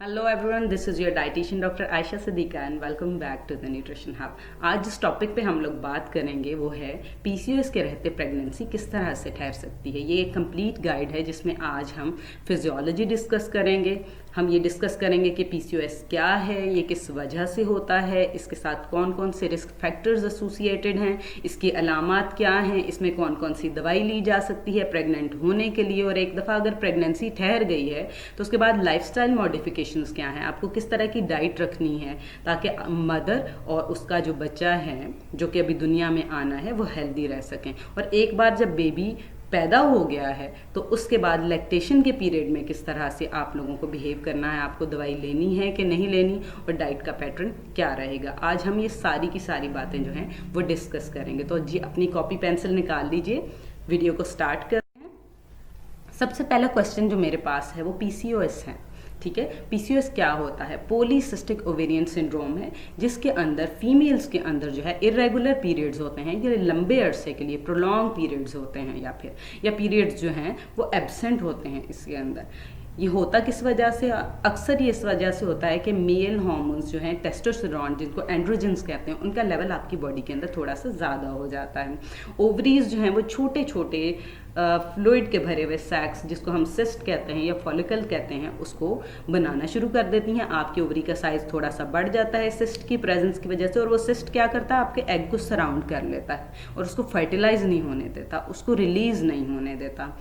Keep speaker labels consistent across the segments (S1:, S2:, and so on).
S1: Hello everyone, this is your dietitian doctor Ayesha Siddiqua and welcome back to the nutrition hub. आज जिस topic पे हम लोग बात करेंगे वो है पीसीओएस के रहते प्रेगनेंसी किस तरह से ठहर सकती है। ये एक कंप्लीट गाइड है जिसमें आज हम फिजियोलॉजी डिस्कस करेंगे। हम ये डिस्कस करेंगे कि पीसीओएस क्या है, ये किस वजह से होता है, इसके साथ कौन कौन से रिस्क फैक्टर्स एसोसिएटेड हैं, इसकी अलामात क्या हैं, इसमें कौन कौन सी दवाई ली जा सकती है प्रेग्नेंट होने के लिए, और एक दफ़ा अगर प्रेगनेंसी ठहर गई है तो उसके बाद लाइफस्टाइल मॉडिफिकेशंस क्या हैं, आपको किस तरह की डाइट रखनी है ताकि मदर और उसका जो बच्चा है जो कि अभी दुनिया में आना है वो हेल्दी रह सकें। और एक बार जब बेबी पैदा हो गया है तो उसके बाद लैक्टेशन के पीरियड में किस तरह से आप लोगों को बिहेव करना है, आपको दवाई लेनी है कि नहीं लेनी, और डाइट का पैटर्न क्या रहेगा। आज हम ये सारी की सारी बातें जो हैं वो डिस्कस करेंगे। तो जी अपनी कॉपी पेंसिल निकाल लीजिए, वीडियो को स्टार्ट करते हैं। सबसे पहला क्वेश्चन जो मेरे पास है वो पीसीओएस है। ठीक है, पीसीओएस क्या होता है? पॉलीसिस्टिक ओवेरियन सिंड्रोम है जिसके अंदर फीमेल्स के अंदर जो है इरेगुलर पीरियड्स होते हैं, ये लंबे अरसे के लिए प्रोलॉन्ग पीरियड्स होते हैं, या पीरियड्स जो हैं वो एब्सेंट होते हैं इसके अंदर। ये होता किस वजह से? अक्सर ये इस वजह से होता है कि मेल हार्मोन्स जो हैं टेस्टोस्टेरोन जिनको एंड्रोजन्स कहते हैं उनका लेवल आपकी बॉडी के अंदर थोड़ा सा ज़्यादा हो जाता है। ओवरीज जो हैं वो छोटे छोटे फ्लूइड के भरे हुए सैक्स जिसको हम सिस्ट कहते हैं या फॉलिकल कहते हैं उसको बनाना शुरू कर देती हैं। आपकी ओवरी का साइज थोड़ा सा बढ़ जाता है सिस्ट की प्रेजेंस की वजह से, और वो सिस्ट क्या करता है, आपके एग को सराउंड कर लेता है और उसको फर्टिलाइज नहीं होने देता, उसको रिलीज नहीं होने देता।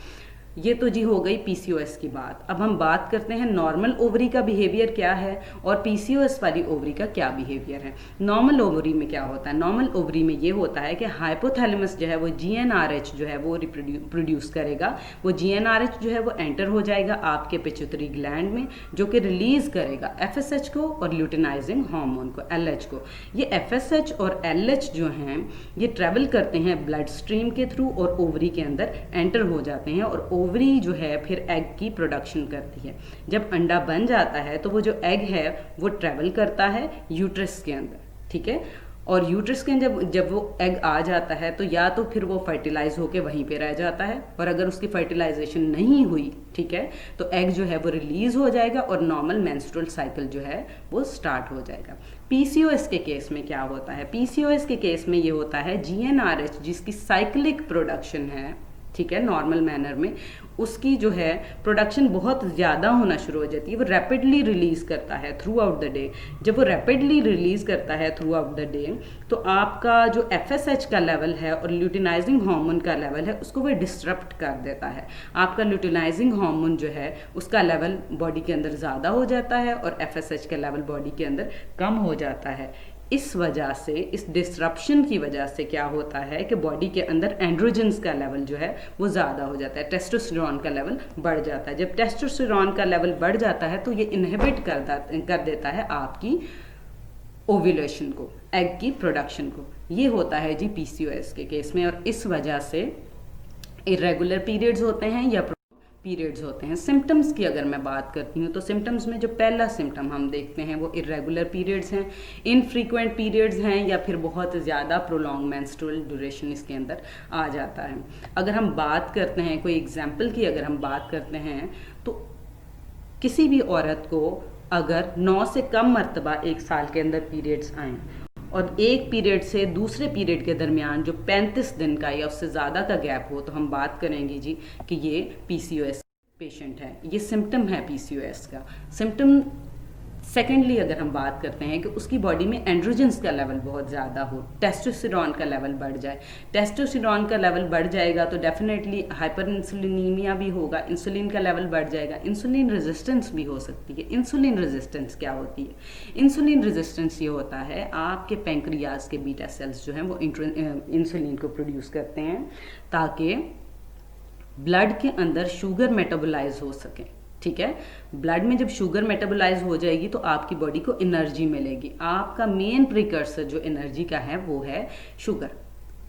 S1: ये तो जी हो गई पीसीओएस की बात। अब हम बात करते हैं नॉर्मल ओवरी का बिहेवियर क्या है और पीसीओएस वाली ओवरी का क्या बिहेवियर है। नॉर्मल ओवरी में क्या होता है? नॉर्मल ओवरी में ये होता है कि हाइपोथैलेमस जो है वो जीएनआरएच जो है वो प्रोड्यूस करेगा। वो जीएनआरएच जो है वो एंटर हो जाएगा आपके पिट्यूटरी ग्लैंड में, जो कि रिलीज करेगा एफएसएच को और ल्यूटिनाइजिंग हार्मोन को, एलएच को। ये एफएसएच और एलएच जो हैं ये ट्रेवल करते हैं ब्लड स्ट्रीम के थ्रू और ओवरी के अंदर एंटर हो जाते हैं, और ओवरी जो है फिर एग की प्रोडक्शन करती है। जब अंडा बन जाता है तो वो जो एग है वो ट्रेवल करता है यूट्रस के अंदर, ठीक है। और यूट्रस के जब वो एग आ जाता है तो या तो फिर वो फर्टिलाइज होके वहीं पे रह जाता है, और अगर उसकी फर्टिलाइजेशन नहीं हुई, ठीक है, तो एग जो है वो रिलीज हो जाएगा और नॉर्मल मेंस्ट्रुअल साइकिल जो है वो स्टार्ट हो जाएगा। पीसीओएस के केस में क्या होता है? पीसीओएस के केस में ये होता है जीएनआरएच जिसकी साइक्लिक प्रोडक्शन है, ठीक है, नॉर्मल मैनर में उसकी जो है प्रोडक्शन बहुत ज़्यादा होना शुरू हो जाती है। वो रैपिडली रिलीज़ करता है थ्रू आउट द डे। जब वो रैपिडली रिलीज़ करता है थ्रू आउट द डे तो आपका जो एफएसएच का लेवल है और ल्यूटिनाइजिंग हार्मोन का लेवल है उसको वो डिस्टरप्ट कर देता है। आपका ल्यूटिनाइजिंग हार्मोन जो है उसका लेवल बॉडी के अंदर ज़्यादा हो जाता है और एफएसएच का लेवल बॉडी के अंदर कम हो जाता है। इस वजह से, इस डिस्ट्रप्शन की वजह से क्या होता है कि बॉडी के अंदर एंड्रोजन्स का लेवल जो है वो ज़्यादा हो जाता है, टेस्टोस्टेरोन का लेवल बढ़ जाता है। जब टेस्टोस्टेरोन का लेवल बढ़ जाता है तो ये इनहिबिट कर देता है आपकी ओव्यूलेशन को, एग की प्रोडक्शन को। ये होता है जी पीसीओएस के केस में, और इस वजह से इरेगुलर पीरियड्स होते हैं या पीरियड्स होते हैं। सिम्टम्स की अगर मैं बात करती हूँ तो सिम्टम्स में जो पहला सिम्टम हम देखते हैं वो इरेगुलर पीरियड्स हैं, इनफ्रीक्वेंट पीरियड्स हैं, या फिर बहुत ज़्यादा प्रोलॉन्ग मेंस्ट्रुअल ड्यूरेशन इसके अंदर आ जाता है। अगर हम बात करते हैं कोई एग्जाम्पल की, अगर हम बात करते हैं तो किसी भी औरत को अगर 9 से कम मरतबा एक साल के अंदर पीरियड्स आएँ और एक पीरियड से दूसरे पीरियड के दरमियान जो 35 दिन का या उससे ज़्यादा का गैप हो, तो हम बात करेंगे जी कि ये पीसीओएस पेशेंट है। ये सिम्टम है पीसीओएस का। सिम्टम सेकेंडली अगर हम बात करते हैं कि उसकी बॉडी में एंड्रोजन्स का लेवल बहुत ज़्यादा हो, टेस्टोस्टेरोन का लेवल बढ़ जाए। टेस्टोस्टेरोन का लेवल बढ़ जाएगा तो डेफिनेटली हाइपर इंसुलिनीमिया भी होगा, इंसुलिन का लेवल बढ़ जाएगा, इंसुलिन रेजिस्टेंस भी हो सकती है। इंसुलिन रेजिस्टेंस क्या होती है? इंसुलिन रेजिस्टेंस ये होता है आपके पैंक्रियाज के बीटा सेल्स जो हैं वो इंसुलिन को प्रोड्यूस करते हैं ताकि ब्लड के अंदर शुगर मेटाबोलाइज हो सके, ठीक है। ब्लड में जब शुगर मेटाबोलाइज हो जाएगी तो आपकी बॉडी को एनर्जी मिलेगी। आपका मेन प्रिकर्सर जो एनर्जी का है वो है शुगर,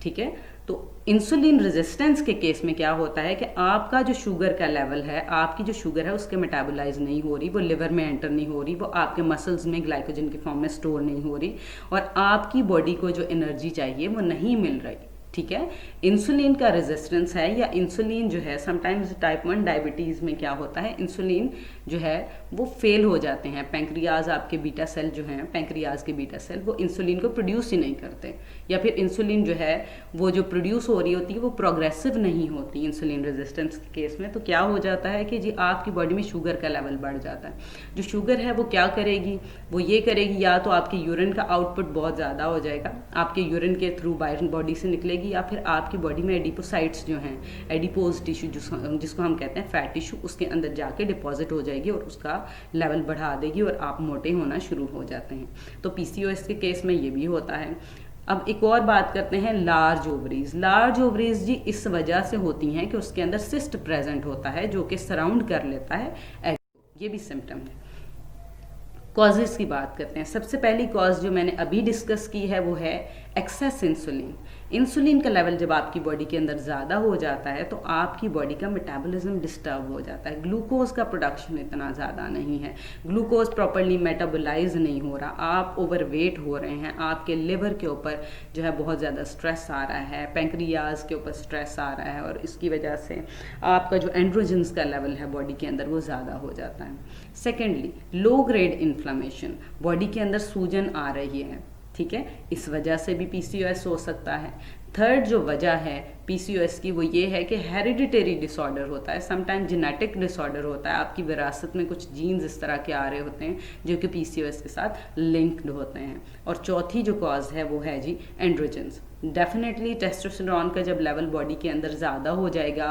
S1: ठीक है। तो इंसुलिन रेजिस्टेंस के केस में क्या होता है कि आपका जो शुगर का लेवल है, आपकी जो शुगर है उसके मेटाबोलाइज नहीं हो रही, वो लिवर में एंटर नहीं हो रही, वो आपके मसल्स में ग्लाइकोजन के फॉर्म में स्टोर नहीं हो रही, और आपकी बॉडी को जो एनर्जी चाहिए वो नहीं मिल रही, ठीक है। इंसुलिन का रेजिस्टेंस है या इंसुलिन जो है समटाइम्स टाइप 1 डायबिटीज़ में क्या होता है, इंसुलिन जो है वो फेल हो जाते हैं। पैंक्रियाज आपके बीटा सेल जो हैं, पैंक्रियाज के बीटा सेल वो इंसुलिन को प्रोड्यूस ही नहीं करते, या फिर इंसुलिन जो है वो जो प्रोड्यूस हो रही होती है वो प्रोग्रेसिव नहीं होती इंसुलिन रेजिस्टेंस के केस में। तो क्या हो जाता है कि जी आपकी बॉडी में शुगर का लेवल बढ़ जाता है। जो शुगर है वो क्या करेगी, वो ये करेगी या तो आपके यूरिन का आउटपुट बहुत ज़्यादा हो जाएगा, आपके यूरिन के थ्रू बॉडी से निकलेगी, या फिर आपकी बॉडी में एडिपोसाइट्स जो हैं, एडिपोज टिश्यू जिसको हम कहते हैं फैट टिश्यू, उसके अंदर जाके डिपॉजिट हो जाएगी और उसका लेवल बढ़ा देगी और आप मोटे होना शुरू हो जाते हैं। तो पीसीओएस के केस में ये भी होता है। अब एक और बात करते हैं लार्ज ओवरीज। लार्ज ओवरीज जी इस वजह से होती हैं कि उसके अंदर सिस्ट प्रेजेंट होता है जो कि सराउंड कर लेता है एग। ये भी सिम्टम है। कॉजेस की बात करते हैं। सबसे पहली कॉज जो मैंने अभी डिस्कस की है वो है एक्सेस इंसुलिन। इंसुलिन का लेवल जब आपकी बॉडी के अंदर ज़्यादा हो जाता है तो आपकी बॉडी का मेटाबॉलिज्म डिस्टर्ब हो जाता है। ग्लूकोज का प्रोडक्शन इतना ज़्यादा नहीं है, ग्लूकोज प्रॉपरली मेटाबोलाइज नहीं हो रहा, आप ओवरवेट हो रहे हैं, आपके लिवर के ऊपर जो है बहुत ज़्यादा स्ट्रेस आ रहा है, पैंक्रियाज के ऊपर स्ट्रेस आ रहा है, और इसकी वजह से आपका जो एंड्रोजन्स का लेवल है बॉडी के अंदर वो ज़्यादा हो जाता है। Secondly low grade inflammation, body के अंदर सूजन आ रही है, ठीक है, इस वजह से भी पीसीओएस हो सकता है। थर्ड जो वजह है पीसीओएस की वो ये है कि हेरिडिटरी डिसऑर्डर होता है, समटाइम जेनेटिक डिसऑर्डर होता है, आपकी विरासत में कुछ जीन्स इस तरह के आ रहे होते हैं जो कि पीसीओएस के साथ लिंक्ड होते हैं। और चौथी जो कॉज है वो है जी एंड्रोजन्स। डेफिनेटली टेस्टोस्टेरोन का जब लेवल बॉडी के अंदर ज़्यादा हो जाएगा,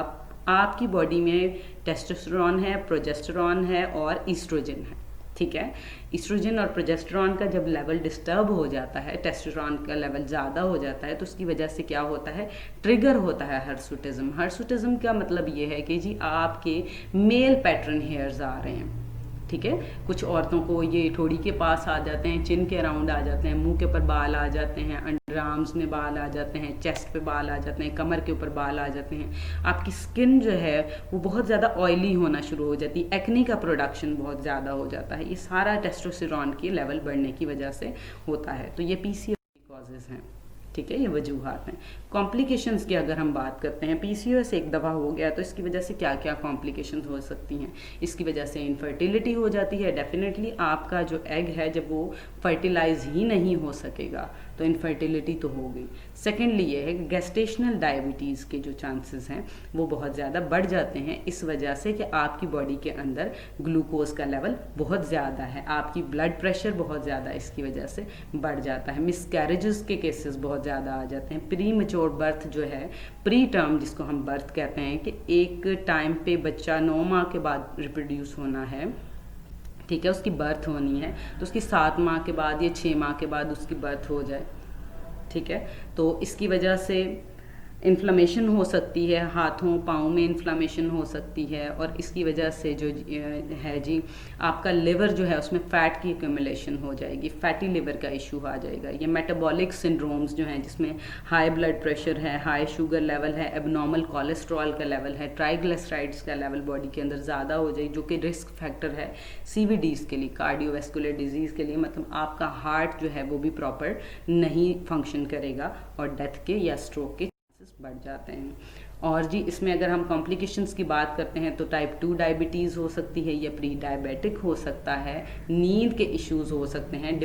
S1: आपकी बॉडी में टेस्टोस्टेरोन है, प्रोजेस्टेरोन है और ईस्ट्रोजन है, ठीक है। ईस्ट्रोजन और प्रोजेस्टेरोन का जब लेवल डिस्टर्ब हो जाता है, टेस्टोस्टेरोन का लेवल ज़्यादा हो जाता है, तो उसकी वजह से क्या होता है, ट्रिगर होता है हर्सुटिज्म। हर्सुटिज्म का मतलब ये है कि जी आपके मेल पैटर्न हेयर्स आ रहे हैं, ठीक है। कुछ औरतों को ये ठोड़ी के पास आ जाते हैं, चिन के अराउंड आ जाते हैं, मुंह के ऊपर बाल आ जाते हैं, अंडर आर्म्स में बाल आ जाते हैं, चेस्ट पे बाल आ जाते हैं, कमर के ऊपर बाल आ जाते हैं। आपकी स्किन जो है वो बहुत ज़्यादा ऑयली होना शुरू हो जाती है, एक्ने का प्रोडक्शन बहुत ज़्यादा हो जाता है। ये सारा टेस्टोस्टेरोन की लेवल बढ़ने की वजह से होता है। तो ये पीसीओएस की कॉजेज हैं, ठीक है, ये वजूहात हैं। कॉम्प्लिकेशंस की अगर हम बात करते हैं, पीसीओएस एक दफ़ा हो गया तो इसकी वजह से क्या क्या कॉम्प्लिकेशंस हो सकती हैं। इसकी वजह से इनफर्टिलिटी हो जाती है। डेफिनेटली आपका जो एग है जब वो फर्टिलाइज ही नहीं हो सकेगा तो इनफर्टिलिटी तो होगी। सेकेंडली ये है गेस्टेशनल डायबिटीज़ के जो चांसेस हैं वो बहुत ज़्यादा बढ़ जाते हैं, इस वजह से कि आपकी बॉडी के अंदर ग्लूकोज का लेवल बहुत ज़्यादा है, आपकी ब्लड प्रेशर बहुत ज़्यादा इसकी वजह से बढ़ जाता है। मिसकैरेजेस के केसेस बहुत ज़्यादा आ जाते हैं। प्री मैच्योर बर्थ जो है, प्री टर्म जिसको हम बर्थ कहते हैं कि एक टाइम पे बच्चा 9 माह के बाद रिप्रोड्यूस होना है, ठीक है, उसकी बर्थ होनी है, तो उसकी 7 माह के बाद या 6 माह के बाद उसकी बर्थ हो जाए, ठीक है। तो इसकी वजह से इन्फ्लामेशन हो सकती है, हाथों पाँव में इन्फ्लामेशन हो सकती है, और इसकी वजह से जो है जी आपका लिवर जो है उसमें फ़ैट की एक्यूमुलेशन हो जाएगी, फैटी लिवर का इशू आ जाएगा। ये मेटाबॉलिक सिंड्रोम्स जो हैं जिसमें हाई ब्लड प्रेशर है, हाई शुगर लेवल है, एबनॉर्मल कोलेस्ट्रॉल का लेवल है, ट्राइग्लिसराइड्स का लेवल बॉडी के अंदर ज़्यादा हो जाए, जो कि रिस्क फैक्टर है सीवीडीज़ के लिए, कार्डियोवैस्कुलर डिजीज़ के लिए। मतलब आपका हार्ट जो है वो भी प्रॉपर नहीं फंक्शन करेगा और डेथ के या स्ट्रोक के बढ़ जाते हैं। और जी इसमें अगर हम कॉम्प्लिकेशंस की बात करते हैं तो टाइप 2 डायबिटीज़ हो सकती है, या प्री डायबिटिक हो सकता है, नींद के इश्यूज हो सकते हैं,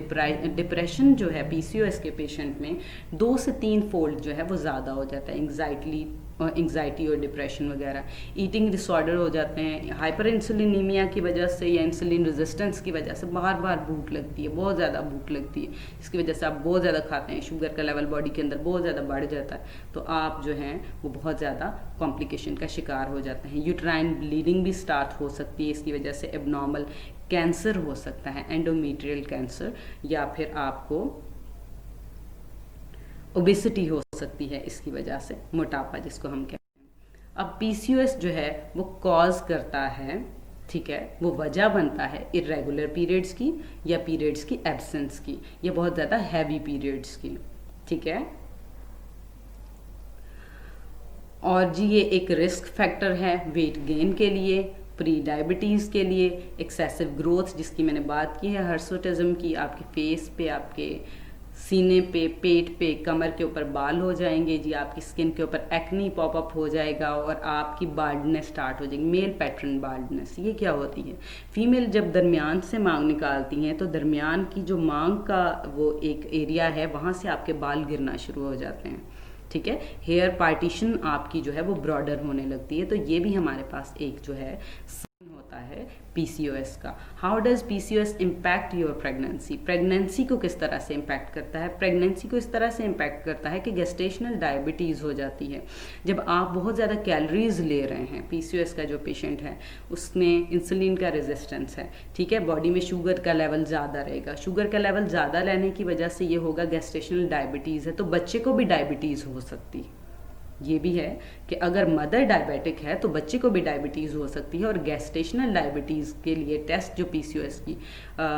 S1: डिप्रेशन जो है पीसीओएस के पेशेंट में 2 से 3 फोल्ड जो है वो ज़्यादा हो जाता है, एंग्जाइटी और डिप्रेशन वगैरह। ईटिंग डिसऑर्डर हो जाते हैं, हाइपर इंसुलिनीमिया की वजह से या इंसुलिन रेजिस्टेंस की वजह से बार बार भूख लगती है, बहुत ज़्यादा भूख लगती है, इसकी वजह से आप बहुत ज़्यादा खाते हैं, शुगर का लेवल बॉडी के अंदर बहुत ज़्यादा बढ़ जाता है, तो आप जो हैं वो बहुत ज़्यादा कॉम्प्लिकेशन का शिकार हो जाते हैं। यूट्राइन ब्लीडिंग भी स्टार्ट हो सकती है, इसकी वजह से एबनॉर्मल कैंसर हो सकता है, एंडोमेट्रियल कैंसर, या फिर आपको ओबेसिटी हो सकती है इसकी वजह से, मोटापा जिसको हम कहते हैं। अब पीसीओएस जो है वो कॉज करता है, ठीक है, वो वजह बनता है इरेगुलर पीरियड्स की या पीरियड्स की एब्सेंस की, या बहुत ज़्यादा हैवी पीरियड्स की, ठीक है। और जी ये एक रिस्क फैक्टर है वेट गेन के लिए, प्री डायबिटीज़ के लिए, एक्सेसिव ग्रोथ जिसकी मैंने बात की है, हर्सुटिज्म की, आपके फेस पे, आपके सीने पे, पेट पे, कमर के ऊपर बाल हो जाएंगे जी, आपकी स्किन के ऊपर एक्नी पॉपअप हो जाएगा और आपकी बाल्डनेस स्टार्ट हो जाएगी, मेल पैटर्न बाल्डनेस। ये क्या होती है? फीमेल जब दरमियान से मांग निकालती हैं तो दरमियान की जो मांग का वो एक एरिया है वहाँ से आपके बाल गिरना शुरू हो जाते हैं, ठीक है। हेयर पार्टीशन आपकी जो है वो ब्रॉडर होने लगती है। तो ये भी हमारे पास एक जो है होता है पीसीओएस का। How does PCOS impact your pregnancy? Pregnancy को किस तरह से इम्पैक्ट करता है? प्रेगनेंसी को इस तरह से इम्पैक्ट करता है कि गेस्टेशनल डायबिटीज़ हो जाती है। जब आप बहुत ज़्यादा कैलोरीज ले रहे हैं, पीसीओएस का जो पेशेंट है उसमें इंसुलिन का रेजिस्टेंस है, ठीक है, बॉडी में शुगर का लेवल ज़्यादा रहेगा। शुगर का लेवल ज़्यादा रहने की वजह से ये होगा गेस्टेशनल डायबिटीज़ है, तो बच्चे को भी डायबिटीज़ हो सकती है। ये भी है कि अगर मदर डायबिटिक है तो बच्चे को भी डायबिटीज़ हो सकती है। और गेस्टेशनल डायबिटीज़ के लिए टेस्ट जो पीसीओएस की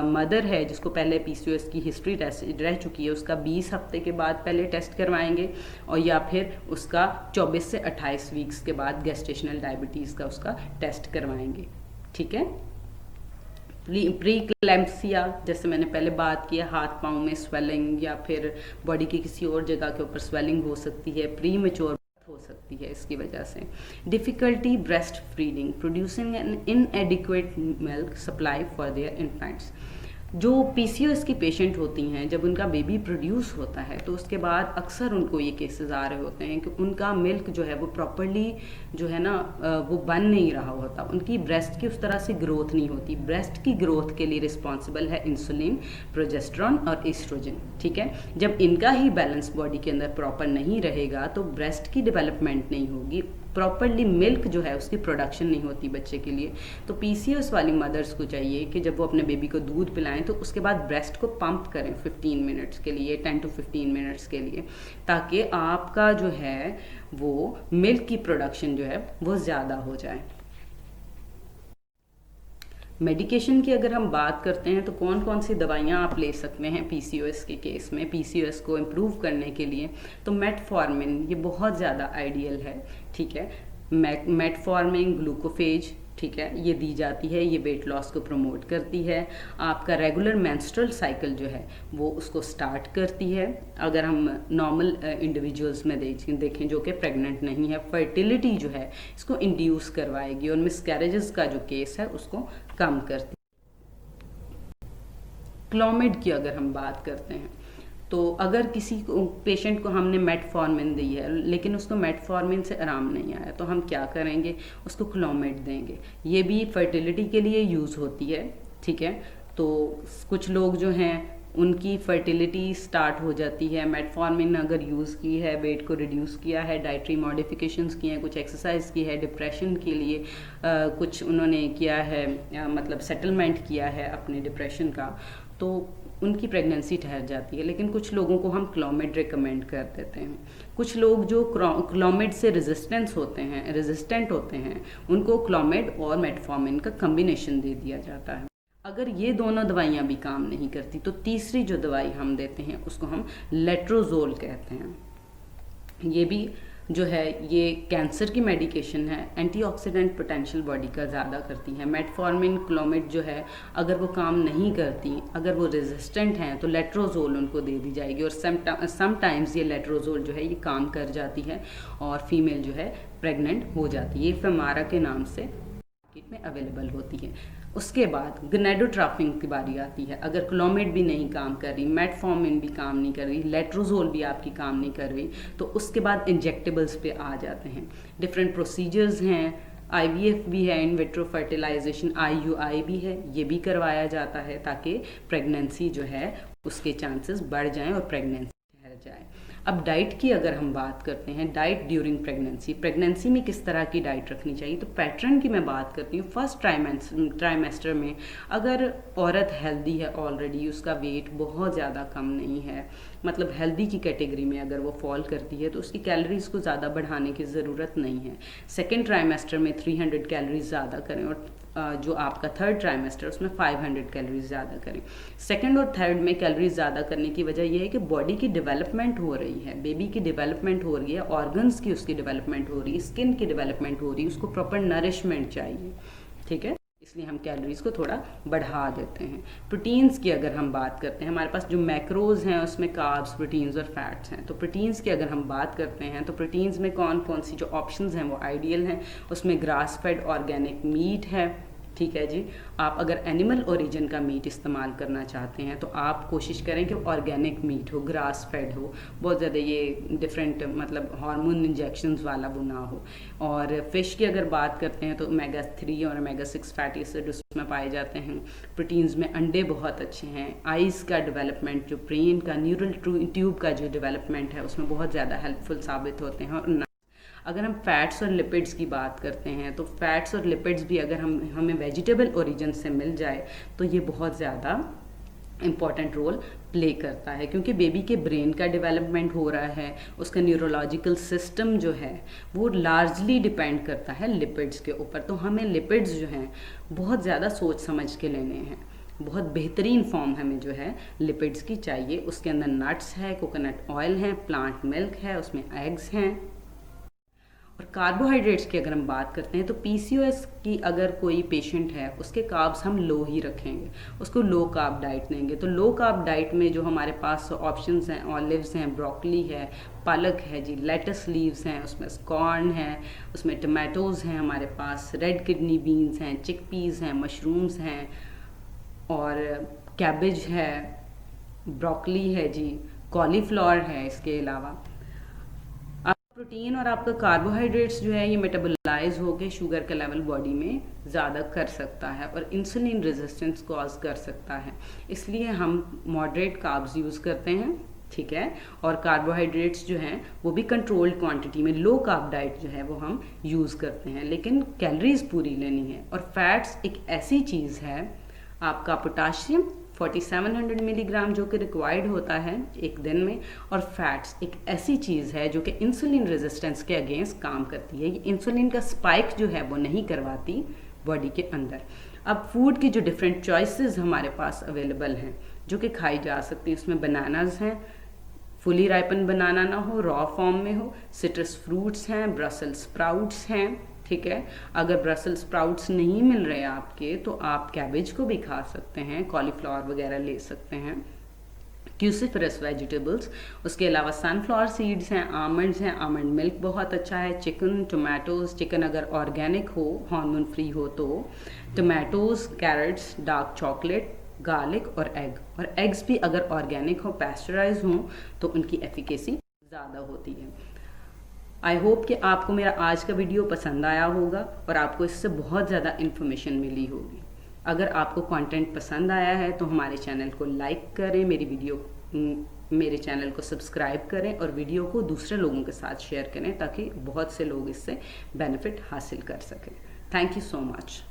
S1: मदर है जिसको पहले पीसीओएस की हिस्ट्री टेस्ट रह चुकी है उसका 20 हफ्ते के बाद पहले टेस्ट करवाएंगे, और या फिर उसका 24 से 28 वीक्स के बाद गेस्टेशनल डायबिटीज़ का उसका टेस्ट करवाएंगे, ठीक है। प्री क्लैम्पसिया, जैसे मैंने पहले बात किया, हाथ पाँव में स्वेलिंग या फिर बॉडी की किसी और जगह के ऊपर स्वेलिंग हो सकती है, प्री मैच्योर हो सकती है इसकी वजह से। Difficulty breast feeding, producing an inadequate milk supply for their infants. जो पीसीओएस की पेशेंट होती हैं जब उनका बेबी प्रोड्यूस होता है तो उसके बाद अक्सर उनको ये केसेस आ रहे होते हैं कि उनका मिल्क जो है वो प्रॉपरली जो है ना वो बन नहीं रहा होता, उनकी ब्रेस्ट की उस तरह से ग्रोथ नहीं होती। ब्रेस्ट की ग्रोथ के लिए रिस्पॉन्सिबल है इंसुलिन, प्रोजेस्टेरॉन और एस्ट्रोजन, ठीक है। जब इनका ही बैलेंस बॉडी के अंदर प्रॉपर नहीं रहेगा तो ब्रेस्ट की डेवलपमेंट नहीं होगी, प्रॉपरली मिल्क जो है उसकी प्रोडक्शन नहीं होती बच्चे के लिए। तो पीसीओएस वाली मदर्स को चाहिए कि जब वो अपने बेबी को दूध पिलाएं तो उसके बाद ब्रेस्ट को पंप करें 15 मिनट्स के लिए, 10 to 15 मिनट्स के लिए, ताकि आपका जो है वो मिल्क की प्रोडक्शन जो है वो ज़्यादा हो जाए। मेडिकेशन की अगर हम बात करते हैं तो कौन कौन सी दवाइयाँ आप ले सकते हैं पीसीओएस के केस में, पीसीओएस को इम्प्रूव करने के लिए? तो मेटफॉर्मिन ये बहुत ज़्यादा आइडियल है, ठीक है। मेटफॉर्मिन, ग्लूकोफेज, ठीक है, ये दी जाती है, ये वेट लॉस को प्रमोट करती है। आपका रेगुलर मेंस्ट्रुअल साइकिल जो है वो उसको स्टार्ट करती है। अगर हम नॉर्मल इंडिविजुअल्स में देखें जो कि प्रेग्नेंट नहीं है, फर्टिलिटी जो है इसको इंड्यूस करवाएगी और मिसकैरेजेस का जो केस है उसको कम करती है। क्लोमिड की अगर हम बात करते हैं तो अगर किसी को पेशेंट को हमने मेटफॉर्मिन दी है लेकिन उसको मेटफॉर्मिन से आराम नहीं आया तो हम क्या करेंगे, उसको क्लोमिड देंगे। ये भी फर्टिलिटी के लिए यूज़ होती है, ठीक है। तो कुछ लोग जो हैं उनकी फर्टिलिटी स्टार्ट हो जाती है, मेटफॉर्मिन अगर यूज़ की है, वेट को रिड्यूस किया है, डाइटरी मॉडिफिकेशंस किए हैं, कुछ एक्सरसाइज की है, डिप्रेशन के लिए कुछ उन्होंने किया है, मतलब सेटलमेंट किया है अपने डिप्रेशन का, तो उनकी प्रेगनेंसी ठहर जाती है। लेकिन कुछ लोगों को हम क्लोमिड रिकमेंड कर देते हैं। कुछ लोग जो क्लोमिड से रेजिस्टेंट होते हैं उनको क्लोमिड और मेटफॉर्मिन का कम्बिनेशन दे दिया जाता है। अगर ये दोनों दवाइयाँ भी काम नहीं करती तो तीसरी जो दवाई हम देते हैं उसको हम लेट्रोजोल कहते हैं। ये भी जो है ये कैंसर की मेडिकेशन है, एंटीऑक्सीडेंट पोटेंशियल बॉडी का ज़्यादा करती है। मेटफॉर्मिन, क्लोमिड जो है अगर वो काम नहीं करती, अगर वो रेजिस्टेंट हैं तो लेट्रोजोल उनको दे दी जाएगी और समटाइम्स ये लेट्रोजोल जो है ये काम कर जाती है और फीमेल जो है प्रेग्नेंट हो जाती है। ये फेमारा के नाम से मार्केट में अवेलेबल होती है। उसके बाद गनेडोट्राफिन की बारी आती है। अगर क्लोमिड भी नहीं काम कर रही, मेटफॉर्मिन भी काम नहीं कर रही, लेट्रोजोल भी आपकी काम नहीं कर रही, तो उसके बाद इंजेक्टेबल्स पे आ जाते हैं। डिफरेंट प्रोसीजर्स हैं, आईवीएफ भी है, इन विट्रो फर्टिलाइजेशन, आईयूआई भी है, ये भी करवाया जाता है ताकि प्रेगनेंसी जो है उसके चांसेस बढ़ जाएं और प्रेगनेंसी ठहर जाए। अब डाइट की अगर हम बात करते हैं, डाइट ड्यूरिंग प्रेगनेंसी में किस तरह की डाइट रखनी चाहिए, तो पैटर्न की मैं बात करती हूँ। फर्स्ट ट्राइमेस्टर में अगर औरत हेल्दी है, ऑलरेडी उसका वेट बहुत ज़्यादा कम नहीं है, मतलब हेल्दी की कैटेगरी में अगर वो फॉल करती है तो उसकी कैलोरीज को ज़्यादा बढ़ाने की ज़रूरत नहीं है। सेकेंड ट्राइमेस्टर में 300 कैलोरीज ज़्यादा करें और जो आपका थर्ड ट्राइमेस्टर उसमें 500 कैलोरीज ज़्यादा करें। सेकंड और थर्ड में कैलोरीज ज़्यादा करने की वजह यह है कि बॉडी की डेवलपमेंट हो रही है, बेबी की डेवलपमेंट हो रही है, ऑर्गन्स की उसकी डेवलपमेंट हो रही है, स्किन की डेवलपमेंट हो रही है, उसको प्रॉपर नरिशमेंट चाहिए, ठीक है। इसलिए हम कैलोरीज को थोड़ा बढ़ा देते हैं। प्रोटीन्स की अगर हम बात करते हैं, हमारे पास जो मैक्रोज हैं उसमें कार्ब्स, प्रोटीन्स और फैट्स हैं। तो प्रोटीन्स की अगर हम बात करते हैं तो प्रोटीन्स में कौन कौन सी जो ऑप्शंस हैं वो आइडियल हैं। उसमें ग्रास फेड ऑर्गेनिक मीट है, ठीक है जी। आप अगर एनिमल ओरिजिन का मीट इस्तेमाल करना चाहते हैं तो आप कोशिश करें कि ऑर्गेनिक मीट हो, ग्रास फेड हो, बहुत ज़्यादा ये डिफरेंट मतलब हार्मोन इंजेक्शंस वाला वो ना हो। और फिश की अगर बात करते हैं तो ओमेगा 3 और ओमेगा 6 फैटी एसिड उसमें पाए जाते हैं। प्रोटीन्स में अंडे बहुत अच्छे हैं। आइज़ का डेवलपमेंट, जो ब्रेन का न्यूरल ट्यूब का जो डेवलपमेंट है उसमें बहुत ज़्यादा हेल्पफुल साबित होते हैं। और अगर हम फैट्स और लिपिड्स की बात करते हैं तो फैट्स और लिपिड्स भी अगर हमें वेजिटेबल ओरिजिन से मिल जाए तो ये बहुत ज़्यादा इम्पॉर्टेंट रोल प्ले करता है, क्योंकि बेबी के ब्रेन का डेवलपमेंट हो रहा है, उसका न्यूरोलॉजिकल सिस्टम जो है वो लार्जली डिपेंड करता है लिपिड्स के ऊपर। तो हमें लिपिड्स जो हैं बहुत ज़्यादा सोच समझ के लेने हैं। बहुत बेहतरीन फॉर्म हमें जो है लिपिड्स की चाहिए। उसके अंदर नट्स है, कोकोनट ऑयल है, प्लांट मिल्क है, उसमें एग्स हैं। और कार्बोहाइड्रेट्स की अगर हम बात करते हैं तो पीसीओएस की अगर कोई पेशेंट है उसके कार्ब्स हम लो ही रखेंगे, उसको लो कार्ब डाइट देंगे। तो लो कार्ब डाइट में जो हमारे पास ऑप्शंस हैं, ऑलिव्स हैं, ब्रोकली है, पालक है जी, लेटस लीव्स हैं, उसमें कॉर्न है, उसमें टमाटोज़ हैं, हमारे पास रेड किडनी बीन्स हैं, चिकपीस हैं, मशरूम्स हैं और कैबेज है, ब्रोकली है जी, कॉलीफ्लावर है। इसके अलावा प्रोटीन और आपका कार्बोहाइड्रेट्स जो है ये मेटाबोलाइज होकर शुगर का लेवल बॉडी में ज़्यादा कर सकता है और इंसुलिन रेजिस्टेंस कॉज कर सकता है। इसलिए हम मॉडरेट कार्ब्स यूज़ करते हैं, ठीक है। और कार्बोहाइड्रेट्स जो हैं वो भी कंट्रोल्ड क्वांटिटी में, लो कार्ब डाइट जो है वो हम यूज़ करते हैं, लेकिन कैलोरीज पूरी लेनी है। और फैट्स एक ऐसी चीज़ है, आपका पोटाशियम 4700 मिलीग्राम जो कि रिक्वायर्ड होता है एक दिन में, और फैट्स एक ऐसी चीज़ है जो कि इंसुलिन रेजिस्टेंस के अगेंस्ट काम करती है। ये इंसुलिन का स्पाइक जो है वो नहीं करवाती बॉडी के अंदर। अब फूड की जो डिफरेंट चॉइसेस हमारे पास अवेलेबल हैं जो कि खाई जा सकती हैं, उसमें बनानाज हैं, फुली राइपन बनाना ना हो, रॉ फॉर्म में हो, सिट्रस फ्रूट्स हैं, ब्रसेल्स स्प्राउट्स हैं, ठीक है। अगर ब्रसेल्स स्प्राउट्स नहीं मिल रहे आपके तो आप कैबेज को भी खा सकते हैं, कॉलीफ्लावर वगैरह ले सकते हैं, क्यूसिफरस वेजिटेबल्स। उसके अलावा सनफ्लावर सीड्स हैं, आमंड्स हैं, आमंड मिल्क बहुत अच्छा है, चिकन, टोमेटोज़, चिकन अगर ऑर्गेनिक हो, हार्मोन फ्री हो तो tomatoes, carrots, dark chocolate, garlic और एग। और एग्स भी अगर ऑर्गेनिक हो, पैस्चराइज हों तो उनकी एफिकेसी ज़्यादा होती है। आई होप कि आपको मेरा आज का वीडियो पसंद आया होगा और आपको इससे बहुत ज़्यादा इन्फॉर्मेशन मिली होगी। अगर आपको कंटेंट पसंद आया है तो हमारे चैनल को लाइक करें, मेरे चैनल को सब्सक्राइब करें और वीडियो को दूसरे लोगों के साथ शेयर करें ताकि बहुत से लोग इससे बेनिफिट हासिल कर सकें। Thank you so much.